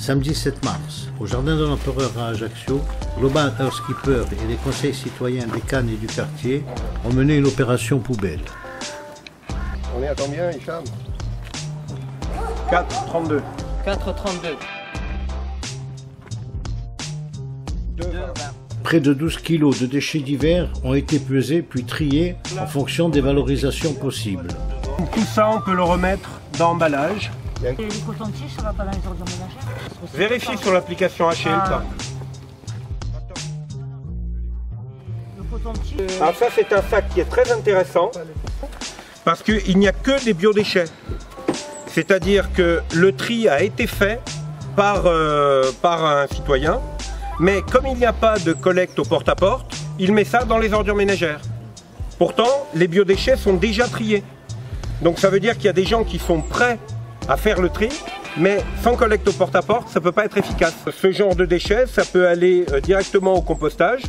Samedi 7 mars, au Jardin de l'Empereur à Ajaccio, Global Housekeeper et les conseils citoyens des Cannes et du quartier ont mené une opération poubelle. On est à combien, Hicham? 4,32. 4,32. Près de 12 kilos de déchets divers ont été pesés puis triés en fonction des valorisations possibles. Tout ça, on peut le remettre dans l'emballage. Et les cotons-tiges, ça va pas dans les ordures ménagères? Vérifiez sur l'application HL. Le coton-tige. Alors ça, c'est un sac qui est très intéressant parce qu'il n'y a que des biodéchets. C'est-à-dire que le tri a été fait par un citoyen, mais comme il n'y a pas de collecte au porte-à-porte, il met ça dans les ordures ménagères. Pourtant, les biodéchets sont déjà triés. Donc ça veut dire qu'il y a des gens qui sont prêts à faire le tri, mais sans collecte au porte-à-porte, ça ne peut pas être efficace. Ce genre de déchets, ça peut aller directement au compostage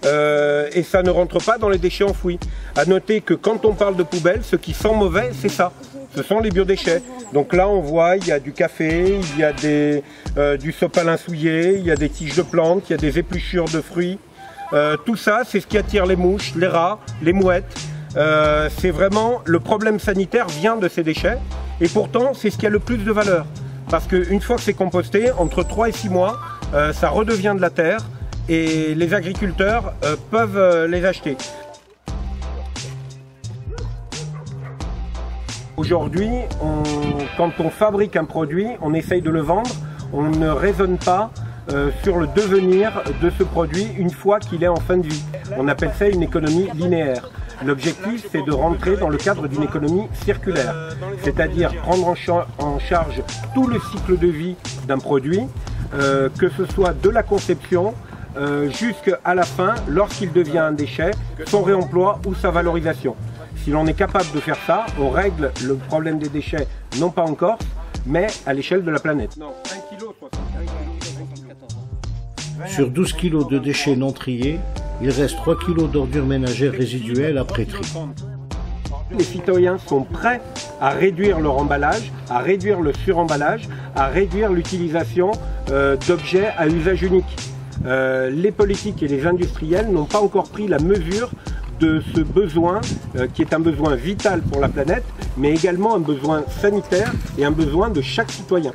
et ça ne rentre pas dans les déchets enfouis. À noter que quand on parle de poubelle, ce qui sent mauvais, c'est ça. Ce sont les biodéchets. Donc là, on voit, il y a du café, il y a du sopalin souillé, il y a des tiges de plantes, il y a des épluchures de fruits. Tout ça, c'est ce qui attire les mouches, les rats, les mouettes. C'est vraiment, le problème sanitaire vient de ces déchets. Et pourtant, c'est ce qui a le plus de valeur. Parce qu'une fois que c'est composté, entre 3 et 6 mois, ça redevient de la terre et les agriculteurs peuvent les acheter. Aujourd'hui, quand on fabrique un produit, on essaye de le vendre, on ne raisonne pas sur le devenir de ce produit une fois qu'il est en fin de vie. On appelle ça une économie linéaire. L'objectif, c'est de rentrer dans le cadre d'une économie circulaire, c'est-à-dire prendre en charge tout le cycle de vie d'un produit, que ce soit de la conception jusqu'à la fin, lorsqu'il devient un déchet, son réemploi ou sa valorisation. Si l'on est capable de faire ça, on règle le problème des déchets, non pas en Corse, mais à l'échelle de la planète. Non, 1 kg, Sur 12 kilos de déchets non triés, il reste 3 kilos d'ordures ménagères résiduelles après tri. Les citoyens sont prêts à réduire leur emballage, à réduire le suremballage, à réduire l'utilisation d'objets à usage unique. Les politiques et les industriels n'ont pas encore pris la mesure de ce besoin qui est un besoin vital pour la planète, mais également un besoin sanitaire et un besoin de chaque citoyen.